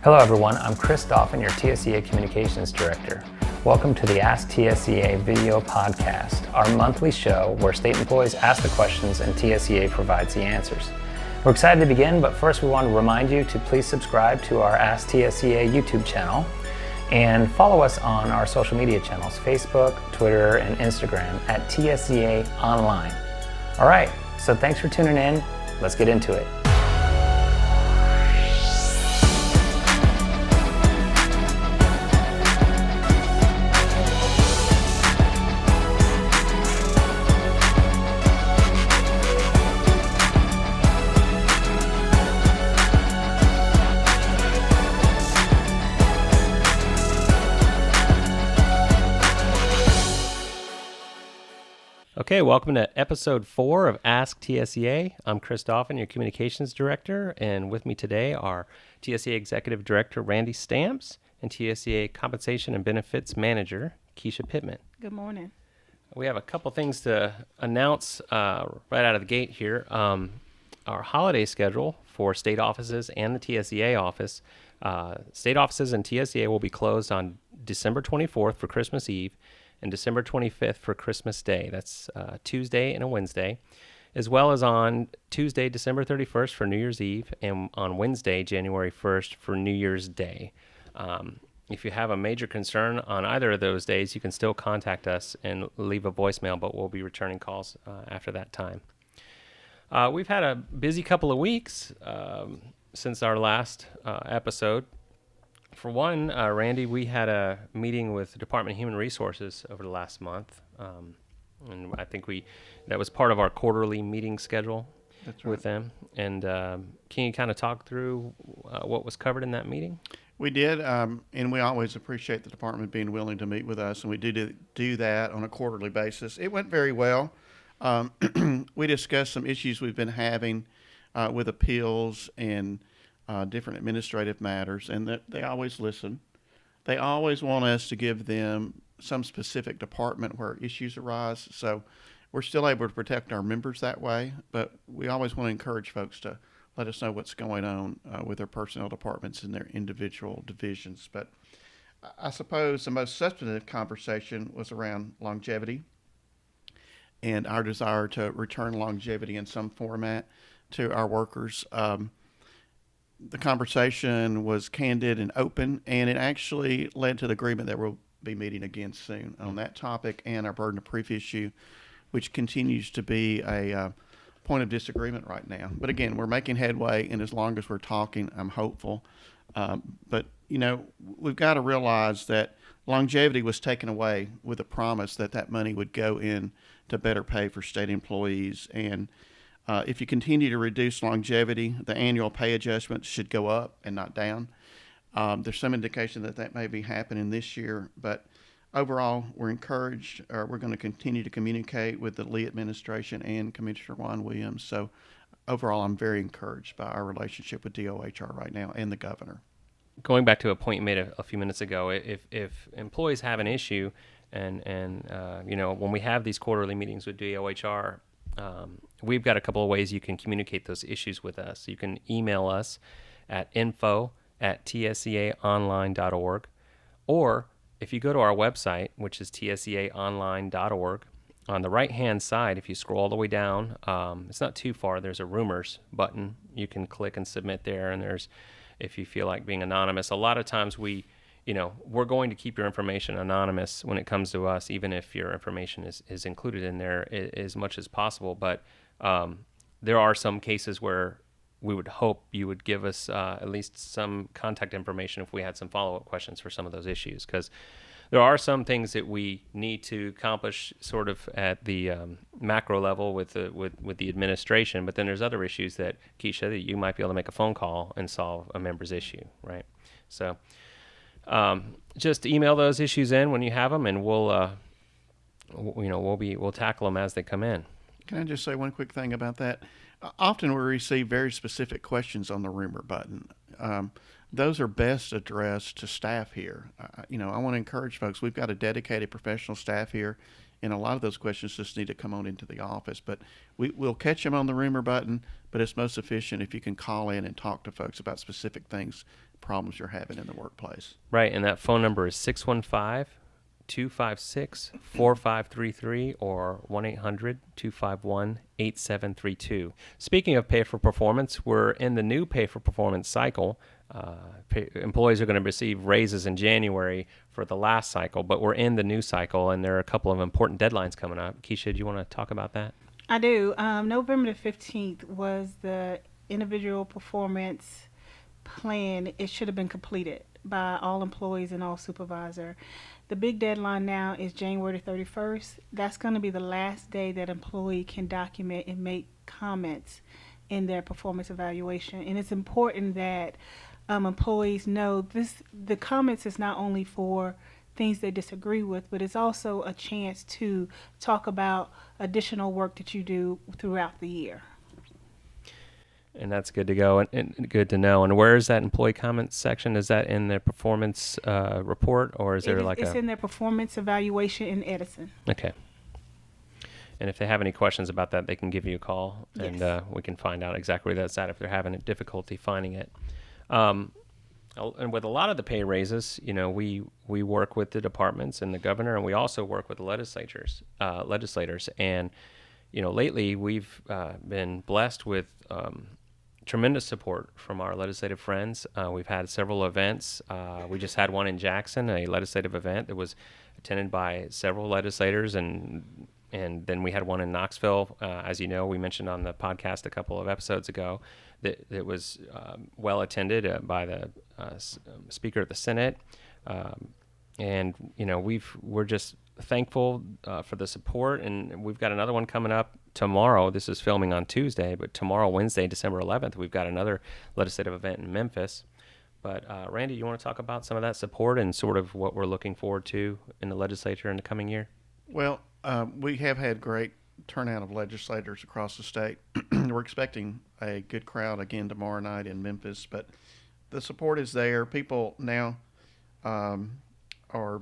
Hello everyone, I'm Chris Dauphin, your TSEA Communications Director. Welcome to the AskTSEA video podcast, our monthly show where state employees ask the questions and TSEA provides the answers. We're excited to begin, but first we want to remind you to please subscribe to our AskTSEA YouTube channel and follow us on our social media channels, Facebook, Twitter, and Instagram at TSEA Online. All right, so thanks for tuning in. Let's get into it. Okay, welcome to episode 4 of Ask TSEA. I'm Chris Dauphin, your communications director, and with me today are TSEA Executive Director Randy Stamps and TSEA Compensation and Benefits Manager Keisha Pittman. Good morning. We have a couple things to announce right out of the gate here. Our holiday schedule for state offices and the TSEA office. State offices and TSEA will be closed on December 24th for Christmas Eve and December 25th for Christmas Day. That's Tuesday and a Wednesday, as well as on Tuesday, December 31st for New Year's Eve, and on Wednesday, January 1st for New Year's Day. If you have a major concern on either of those days, you can still contact us and leave a voicemail, but we'll be returning calls after that time. We've had a busy couple of weeks since our last episode. For one, Randy, we had a meeting with the Department of Human Resources over the last month, and I think that was part of our quarterly meeting schedule. That's right. With them. And can you kind of talk through what was covered in that meeting? We did, and we always appreciate the department being willing to meet with us, and we do that on a quarterly basis. It went very well. We discussed some issues we've been having with appeals and different administrative matters, and that they always listen. They always want us to give them some specific department where issues arise. So we're still able to protect our members that way, but we always want to encourage folks to let us know what's going on with their personnel departments in their individual divisions. But I suppose the most substantive conversation was around longevity and our desire to return longevity in some format to our workers. The conversation was candid and open, and it actually led to the agreement that we'll be meeting again soon on that topic and our burden of proof issue, which continues to be a point of disagreement right now. But again, we're making headway, and as long as we're talking, I'm hopeful. But, you know, we've got to realize that longevity was taken away with a promise that that money would go in to better pay for state employees. And if you continue to reduce longevity, the annual pay adjustments should go up and not down. There's some indication that that may be happening this year, but overall, we're encouraged. We're going to continue to communicate with the Lee administration and Commissioner Juan Williams. So overall, I'm very encouraged by our relationship with DOHR right now and the governor. Going back to a point you made a few minutes ago, if employees have an issue, and you know, when we have these quarterly meetings with DOHR, we've got a couple of ways you can communicate those issues with us. You can email us at info@tseaonline.org, or if you go to our website, which is tseaonline.org, on the right-hand side, if you scroll all the way down, it's not too far, there's a rumors button. You can click and submit there, and there's, if you feel like being anonymous, a lot of times we're going to keep your information anonymous when it comes to us, even if your information is included in there as much as possible. But there are some cases where we would hope you would give us at least some contact information if we had some follow-up questions for some of those issues, because there are some things that we need to accomplish sort of at the macro level with the administration, but then there's other issues that, Keisha, that you might be able to make a phone call and solve a member's issue, right? So just email those issues in when you have them, and we'll tackle them as they come in. Can I just say one quick thing about that? Often we receive very specific questions on the rumor button. Those are best addressed to staff here. I want to encourage folks. We've got a dedicated professional staff here And a lot of those questions just need to come on into the office. But we'll catch them on the rumor button, but it's most efficient if you can call in and talk to folks about specific things, problems you're having in the workplace. Right, and that phone number is 615-256-4533 or 1-800-251-8732. Speaking of pay for performance, we're in the new pay for performance cycle. Employees are going to receive raises in January for the last cycle, but we're in the new cycle, and there are a couple of important deadlines coming up. Keisha, do you want to talk about that? I do. November the 15th was the individual performance plan. It should have been completed by all employees and all supervisor. The big deadline now is January 31st. That's going to be the last day that employee can document and make comments in their performance evaluation. And it's important that employees know the comments is not only for things they disagree with, but it's also a chance to talk about additional work that you do throughout the year. And that's good to go and good to know. And where is that employee comments section? Is that in their performance report, or is there It's in their performance evaluation in Edison. Okay. And if they have any questions about that, they can give you a call, Yes. and we can find out exactly where that's at if they're having difficulty finding it. And with a lot of the pay raises, we work with the departments and the governor, and we also work with the legislators. And lately we've been blessed with tremendous support from our legislative friends. We've had several events. We just had one in Jackson, a legislative event that was attended by several legislators, and then we had one in Knoxville. As you know, we mentioned on the podcast a couple of episodes ago that was well attended by the Speaker of the Senate. And we're just thankful for the support, and we've got another one coming up tomorrow. This is filming on Tuesday, but tomorrow, Wednesday, December 11th, we've got another legislative event in Memphis. But Randy, you want to talk about some of that support and sort of what we're looking forward to in the legislature in the coming year? Well, we have had great turnout of legislators across the state. We're expecting a good crowd again tomorrow night in Memphis, but the support is there. People now are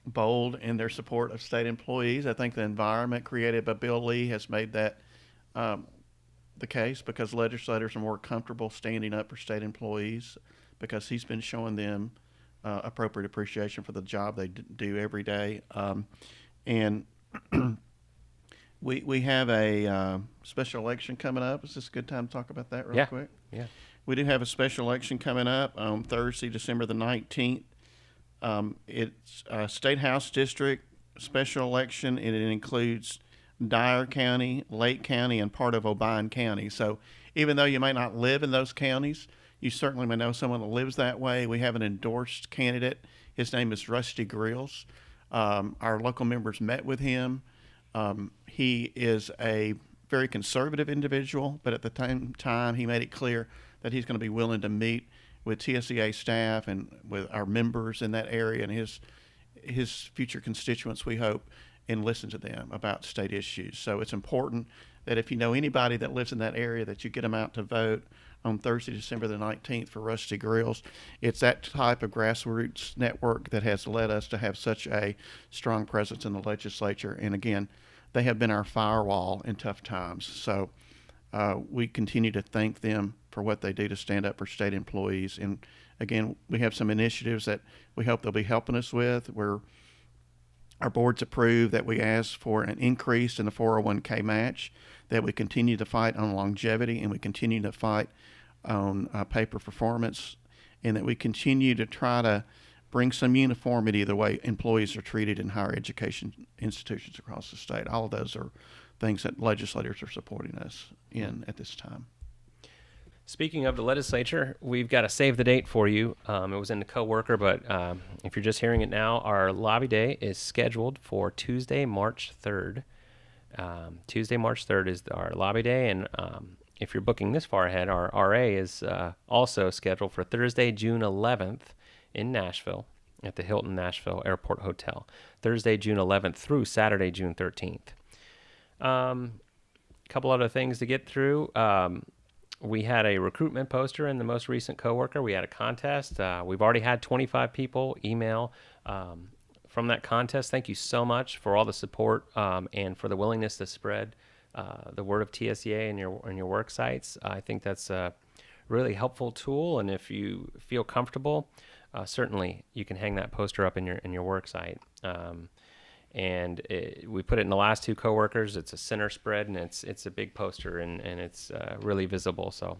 bold in their support of state employees. I think the environment created by Bill Lee has made that the case, because legislators are more comfortable standing up for state employees, because he's been showing them appropriate appreciation for the job they do every day. And we have a special election coming up. Is this a good time to talk about that real quick? Yeah. We do have a special election coming up on Thursday, December the 19th. It's a State House District special election, and it includes Dyer County, Lake County, and part of Obion County. So even though you may not live in those counties, you certainly may know someone that lives that way. We have an endorsed candidate. His name is Rusty Grills. Our local members met with him. He is a very conservative individual, but at the same time, he made it clear that he's going to be willing to meet with TSEA staff and with our members in that area and his future constituents, we hope, and listen to them about state issues. So it's important that if you know anybody that lives in that area, that you get them out to vote on Thursday, December the 19th for Rusty Grills. It's that type of grassroots network that has led us to have such a strong presence in the legislature. And again, they have been our firewall in tough times. So we continue to thank them for what they do to stand up for state employees. And again, we have some initiatives that we hope they'll be helping us with, where our board's approved that we ask for an increase in the 401k match, that we continue to fight on longevity, and we continue to fight on pay for performance, and that we continue to try to bring some uniformity the way employees are treated in higher education institutions across the state. All of those are things that legislators are supporting us in at this time. Speaking of the legislature, we've got a save the date for you. It was in the coworker, but if you're just hearing it now, our lobby day is scheduled for Tuesday, March 3rd. Tuesday, March 3rd is our lobby day, and if you're booking this far ahead, our RA is also scheduled for Thursday, June 11th in Nashville at the Hilton Nashville Airport Hotel. Thursday, June 11th through Saturday, June 13th. Couple other things to get through. We had a recruitment poster in the most recent coworker. We had a contest. We've already had 25 people email from that contest. Thank you so much for all the support and for the willingness to spread the word of TSEA in your work sites. I think that's a really helpful tool, and if you feel comfortable, certainly you can hang that poster up in your work site. We put it in the last two coworkers. It's a center spread, and it's a big poster, and it's really visible. So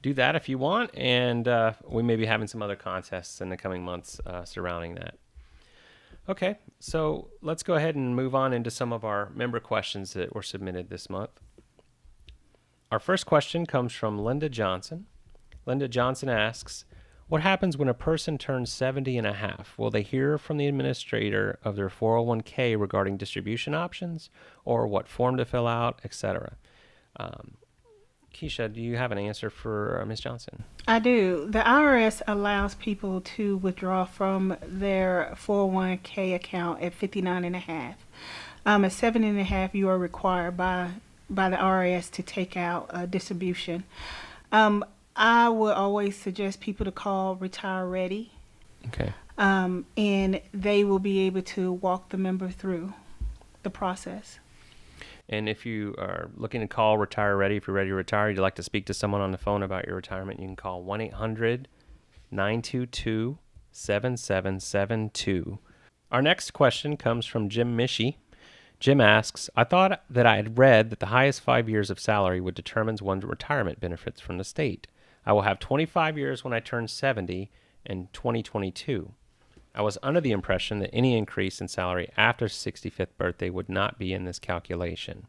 do that if you want, and we may be having some other contests in the coming months surrounding that. Okay, so let's go ahead and move on into some of our member questions that were submitted this month. Our first question comes from Linda Johnson. Linda Johnson asks, what happens when a person turns 70 and a half? Will they hear from the administrator of their 401k regarding distribution options, or what form to fill out, etc.? Keisha, do you have an answer for Ms. Johnson? I do. The IRS allows people to withdraw from their 401k account at 59 and a half. At 70 and a half, you are required by the IRS to take out a distribution. I would always suggest people to call Retire Ready. Okay. And they will be able to walk the member through the process. And if you are looking to call Retire Ready, if you're ready to retire, you'd like to speak to someone on the phone about your retirement, you can call 1-800-922-7772. Our next question comes from Jim Mishi. Jim asks, I thought that I had read that the highest 5 years of salary would determine one's retirement benefits from the state. I will have 25 years when I turn 70 in 2022. I was under the impression that any increase in salary after 65th birthday would not be in this calculation.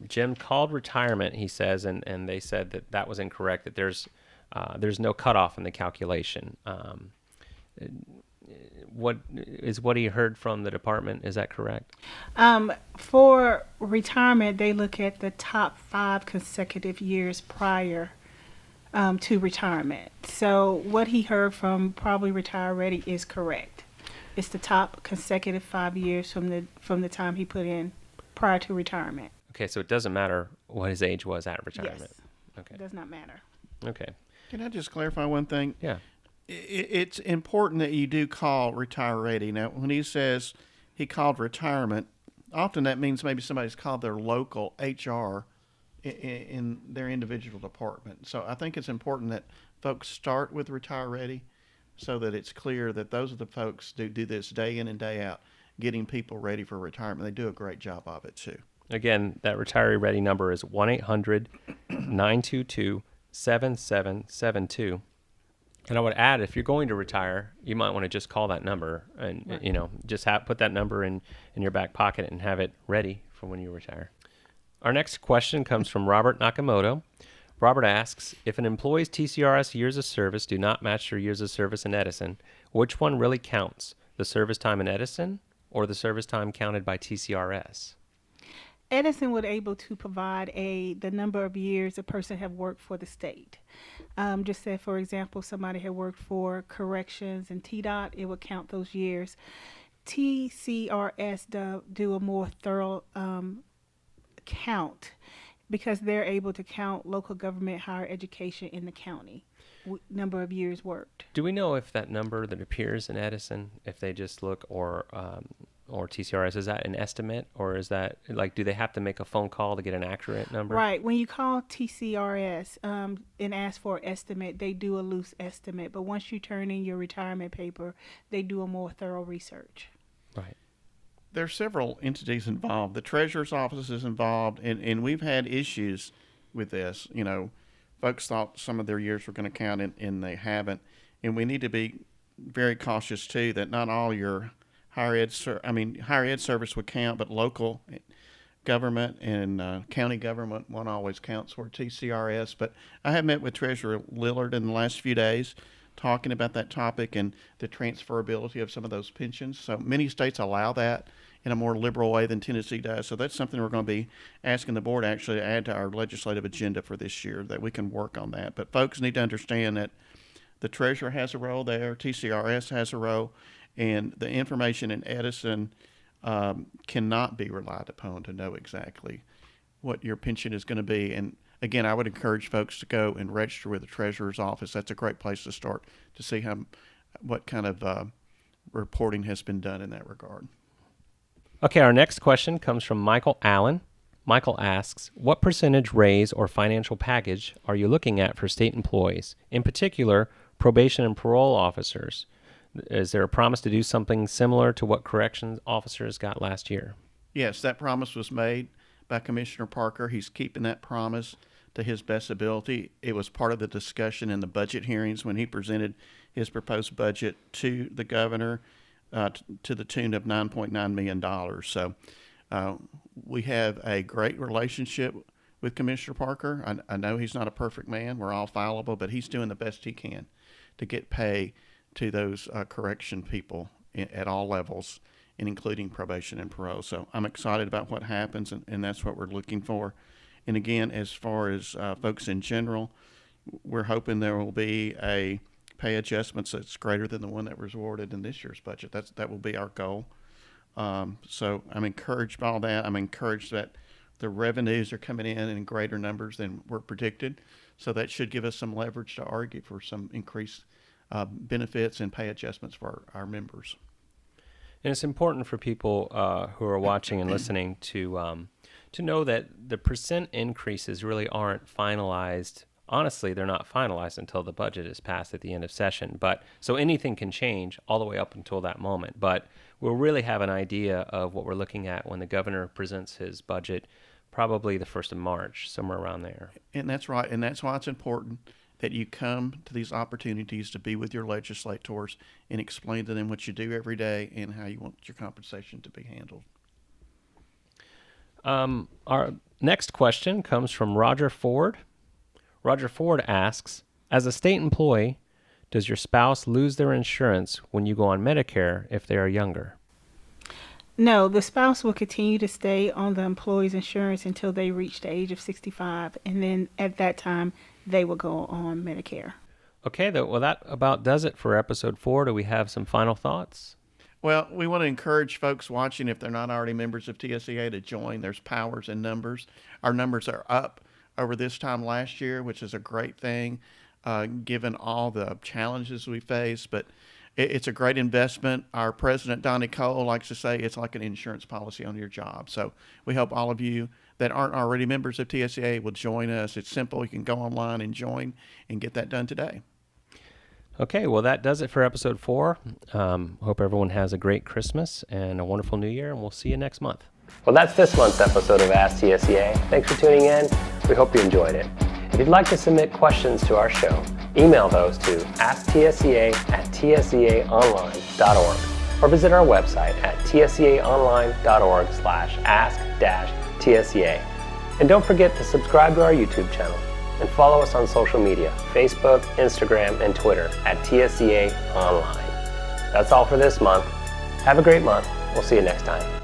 Jim called retirement, he says, and they said that was incorrect, that there's no cutoff in the calculation. What he heard from the department, is that correct? For retirement, they look at the top 5 consecutive years prior to retirement. So what he heard from probably Retire Ready is correct. It's the top consecutive 5 years from the time he put in prior to retirement. Okay, so it doesn't matter what his age was at retirement. Yes. Okay. It does not matter. Okay. Can I just clarify one thing? Yeah. It's important that you do call Retire Ready. Now, when he says he called retirement, often that means maybe somebody's called their local HR in their individual department. So I think it's important that folks start with Retire Ready so that it's clear that those are the folks who do this day in and day out, getting people ready for retirement. They do a great job of it, too. Again, that Retiree Ready number is 1-800-922-7772. And I would add, if you're going to retire, you might want to just call that number and, right. Just put that number in your back pocket and have it ready for when you retire. Our next question comes from Robert Nakamoto. Robert asks, if an employee's TCRS years of service do not match their years of service in Edison, which one really counts, the service time in Edison or the service time counted by TCRS? Edison was able to provide the number of years a person have worked for the state. Just say, for example, somebody had worked for corrections and TDOT, it would count those years. TCRS do a more thorough count because they're able to count local government higher education in the county, number of years worked. Do we know if that number that appears in Edison, if they just look, or TCRS, is that an estimate, or is that, do they have to make a phone call to get an accurate number? Right. When you call TCRS and ask for an estimate, they do a loose estimate. But once you turn in your retirement paper, they do a more thorough research. Right. There are several entities involved. The treasurer's office is involved, and we've had issues with this. Folks thought some of their years were going to count, and they haven't. And we need to be very cautious, too, that not all your higher ed service would count, but local government and county government won't always count toward TCRS. But I have met with Treasurer Lillard in the last few days talking about that topic and the transferability of some of those pensions. So many states allow that in a more liberal way than Tennessee does. So that's something we're going to be asking the board actually to add to our legislative agenda for this year, that we can work on that. But folks need to understand that the treasurer has a role there, TCRS has a role, and the information in Edison cannot be relied upon to know exactly what your pension is going to be. And again, I would encourage folks to go and register with the treasurer's office. That's a great place to start to see what kind of reporting has been done in that regard. Okay, our next question comes from Michael Allen. Michael asks, what percentage raise or financial package are you looking at for state employees, in particular probation and parole officers? Is there a promise to do something similar to what corrections officers got last year? Yes, that promise was made by Commissioner Parker. He's keeping that promise to his best ability. It was part of the discussion in the budget hearings when he presented his proposed budget to the governor to the tune of $9.9 million. So we have a great relationship with Commissioner Parker. I know he's not a perfect man. We're all fallible, but he's doing the best he can to get pay to those correction people at all levels, and including probation and parole. So I'm excited about what happens, and that's what we're looking for. And again, as far as folks in general, we're hoping there will be a pay adjustments that's greater than the one that was awarded in this year's budget. That will be our goal. So I'm encouraged by all that. I'm encouraged that the revenues are coming in greater numbers than were predicted. So that should give us some leverage to argue for some increased benefits and pay adjustments for our members. And it's important for people who are watching and listening to know that the percent increases really aren't finalized. Honestly, they're not finalized until the budget is passed at the end of session. But so anything can change all the way up until that moment. But we'll really have an idea of what we're looking at when the governor presents his budget, probably the 1st of March, somewhere around there. And that's right. And that's why it's important that you come to these opportunities to be with your legislators and explain to them what you do every day and how you want your compensation to be handled. Our next question comes from Roger Ford. Roger Ford asks, as a state employee, does your spouse lose their insurance when you go on Medicare if they are younger? No, the spouse will continue to stay on the employee's insurance until they reach the age of 65, and then at that time, they will go on Medicare. Okay, well, that about does it for episode 4. Do we have some final thoughts? Well, we want to encourage folks watching, if they're not already members of TSEA, to join. There's powers in numbers. Our numbers are up over this time last year, which is a great thing, given all the challenges we face. But it's a great investment. Our president, Donnie Cole, likes to say it's like an insurance policy on your job. So we hope all of you that aren't already members of TSEA will join us. It's simple. You can go online and join and get that done today. Okay, well, that does it for episode 4. Hope everyone has a great Christmas and a wonderful New Year, and we'll see you next month. Well, that's this month's episode of AskTSEA. Thanks for tuning in. We hope you enjoyed it. If you'd like to submit questions to our show, email those to asktSEA@tseaonline.org or visit our website at tseaonline.org/ask-TSEA. And don't forget to subscribe to our YouTube channel and follow us on social media, Facebook, Instagram, and Twitter at TSEA Online. That's all for this month. Have a great month. We'll see you next time.